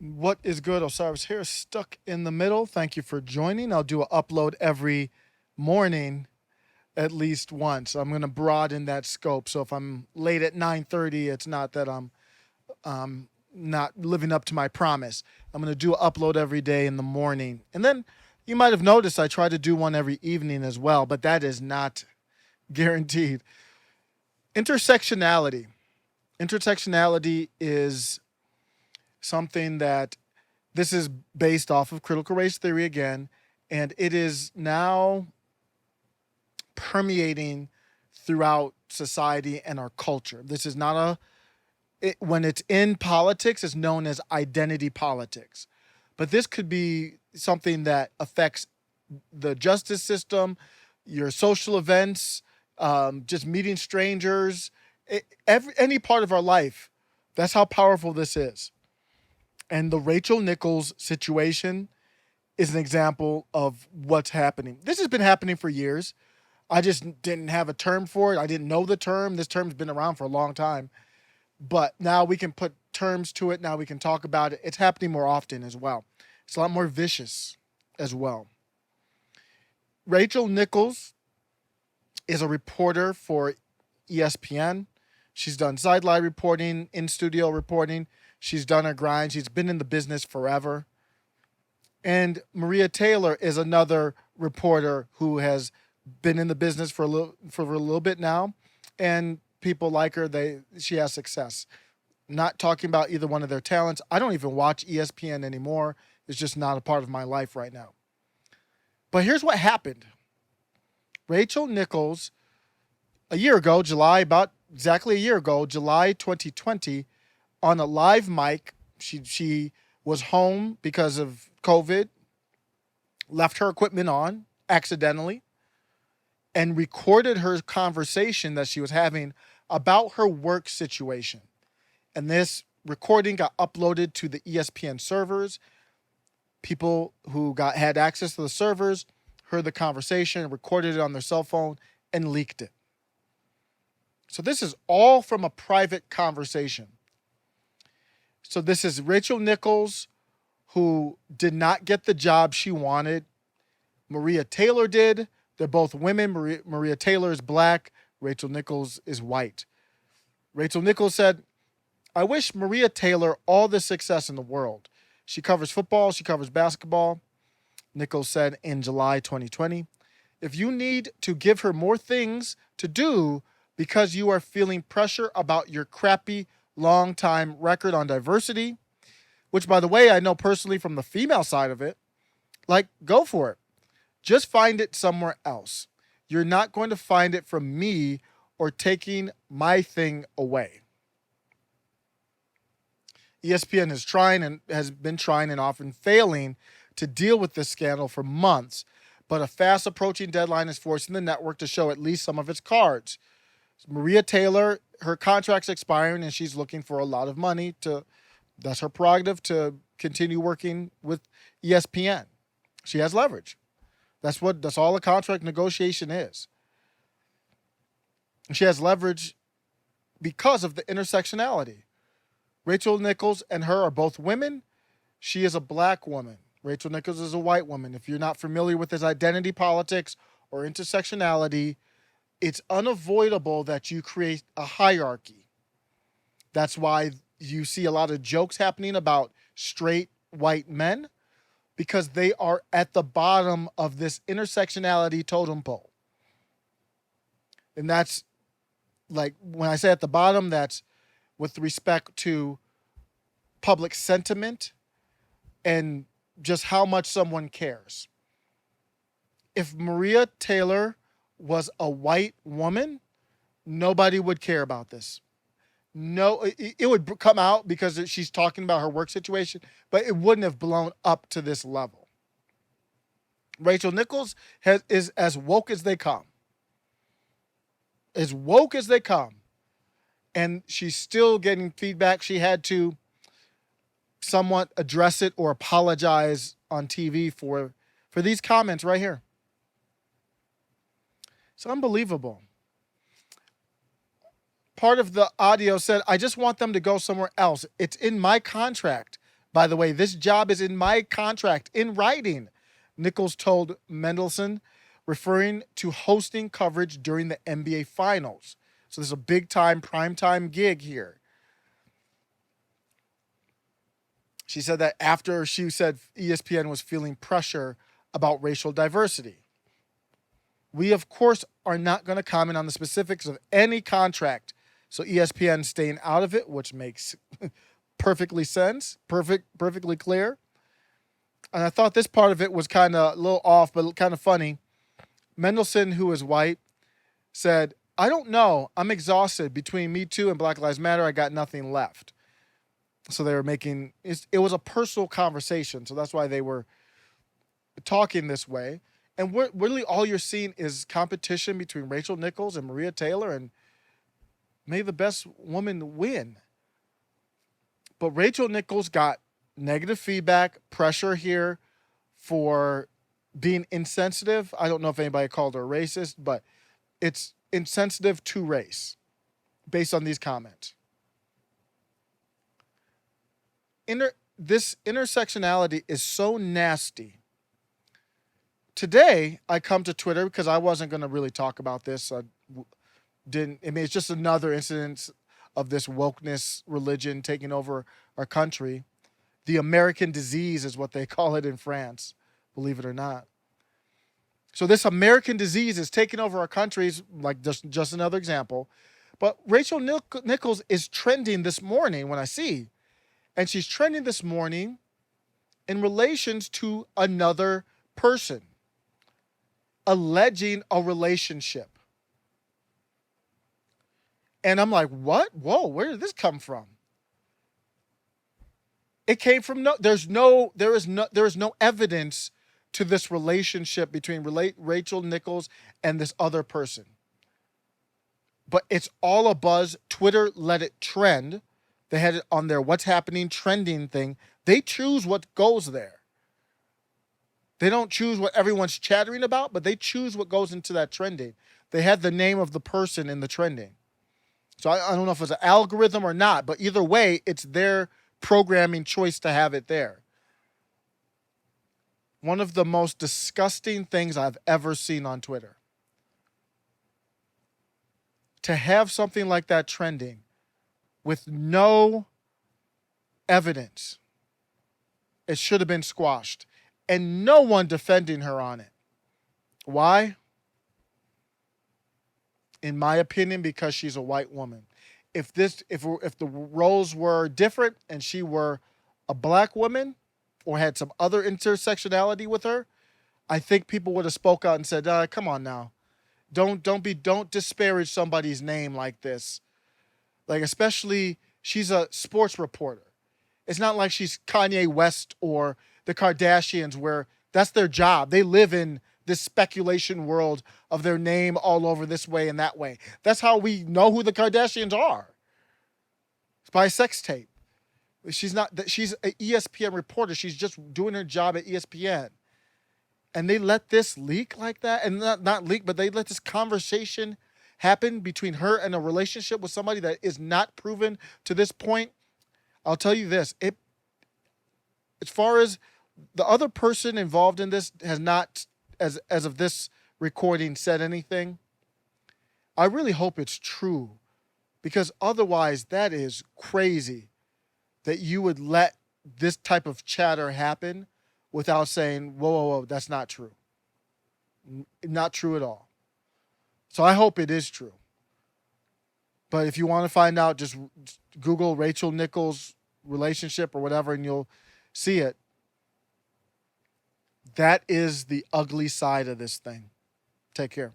What is good? Osiris here, stuck in the middle. Thank you for joining. I'll do an upload every morning at least once. I'm going to broaden that scope. So if I'm late at 9:30, it's not that I'm not living up to my promise. I'm going to do an upload every day in the morning. And then you might have noticed I try to do one every evening as well, but that is not guaranteed. Intersectionality. Intersectionality is something that this is based off of critical race theory again, and it is now permeating throughout society and our culture. This is not when it's in politics, it's known as identity politics. But this could be something that affects the justice system, your social events, just meeting strangers, any part of our life. That's how powerful this is. And the Rachel Nichols situation is an example of what's happening. This has been happening for years. I just didn't have a term for it. I didn't know the term. This term's been around for a long time. But now we can put terms to it. Now we can talk about it. It's happening more often as well. It's a lot more vicious as well. Rachel Nichols is a reporter for ESPN. She's done sideline reporting, in studio reporting. She's done her grind. She's been in the business forever. And Maria Taylor is another reporter who has been in the business for a little bit now, and people like her. She has success. Not talking about either one of their talents. I don't even watch ESPN anymore. It's just not a part of my life right now. But here's what happened. Rachel Nichols, a year ago, about exactly a year ago, July 2020, on a live mic, she was home because of COVID, left her equipment on accidentally, and recorded her conversation that she was having about her work situation. And this recording got uploaded to the ESPN servers. People who had access to the servers heard the conversation, recorded it on their cell phone, and leaked it. So this is all from a private conversation. So this is Rachel Nichols, who did not get the job she wanted. Maria Taylor did. They're both women. Maria Taylor is black. Rachel Nichols is white. Rachel Nichols said, I wish Maria Taylor all the success in the world. She covers football. She covers basketball. Nichols said in July 2020, if you need to give her more things to do because you are feeling pressure about your crappy long-time record on diversity, which, by the way, I know personally from the female side of it, go for it. Just find it somewhere else. You're not going to find it from me or taking my thing away. ESPN has been trying and often failing to deal with this scandal for months, but a fast approaching deadline is forcing the network to show at least some of its cards. Maria Taylor, her contract's expiring and she's looking for a lot of money that's her prerogative to continue working with ESPN. She has leverage. That's all a contract negotiation is. And she has leverage because of the intersectionality. Rachel Nichols and her are both women. She is a black woman. Rachel Nichols is a white woman. If you're not familiar with his identity politics or intersectionality, it's unavoidable that you create a hierarchy. That's why you see a lot of jokes happening about straight white men, because they are at the bottom of this intersectionality totem pole. And that's when I say at the bottom, that's with respect to public sentiment and just how much someone cares. If Maria Taylor was a white woman, nobody would care about this. No, it would come out because she's talking about her work situation, but it wouldn't have blown up to this level. Rachel Nichols is as woke as they come. As woke as they come. And she's still getting feedback. She had to somewhat address it or apologize on TV for these comments right here. It's unbelievable. Part of the audio said, I just want them to go somewhere else. It's in my contract. By the way, this job is in my contract, in writing, Nichols told Mendelsohn, referring to hosting coverage during the NBA Finals. So this is a big time, prime time gig here. She said that after she said ESPN was feeling pressure about racial diversity. We, of course, are not going to comment on the specifics of any contract. So ESPN staying out of it, which makes perfectly clear. And I thought this part of it was kind of a little off, but kind of funny. Mendelsohn, who is white, said, I don't know. I'm exhausted. Between Me Too and Black Lives Matter, I got nothing left. So they were making, it was a personal conversation. So that's why they were talking this way. And really all you're seeing is competition between Rachel Nichols and Maria Taylor, and may the best woman win. But Rachel Nichols got negative feedback, pressure here for being insensitive. I don't know if anybody called her racist, but it's insensitive to race based on these comments. This intersectionality is so nasty. Today, I come to Twitter because I wasn't going to really talk about this. It's just another incident of this wokeness religion taking over our country. The American disease is what they call it in France, believe it or not. So this American disease is taking over our countries, like just another example. But Rachel Nichols is trending this morning when I see, and she's trending this morning in relations to another person, alleging a relationship. And I'm like, what? Whoa, where did this come from? It came from there is no evidence to this relationship between Rachel Nichols and this other person. But it's all a buzz. Twitter let it trend. They had it on their what's happening trending thing. They choose what goes there. They don't choose what everyone's chattering about, but they choose what goes into that trending. They had the name of the person in the trending. So I don't know if it's an algorithm or not, but either way, it's their programming choice to have it there. One of the most disgusting things I've ever seen on Twitter. To have something like that trending with no evidence, it should have been squashed. And no one defending her on it. Why? In my opinion, because she's a white woman. If the roles were different and she were a black woman or had some other intersectionality with her, I think people would have spoke out and said, come on now. Don't disparage somebody's name like this. Like, especially, she's a sports reporter. It's not like she's Kanye West or the Kardashians, where that's their job. They live in this speculation world of their name all over this way and that way. That's how we know who the Kardashians are. It's by a sex tape. She's an ESPN reporter. She's just doing her job at ESPN. And they let this leak like that, and not leak, but they let this conversation happen between her and a relationship with somebody that is not proven to this point. I'll tell you this, as far as the other person involved in this has not, as of this recording, said anything. I really hope it's true, because otherwise that is crazy that you would let this type of chatter happen without saying, whoa, that's not true. Not true at all. So I hope it is true. But if you want to find out, just Google Rachel Nichols relationship or whatever, and you'll see it. That is the ugly side of this thing. Take care.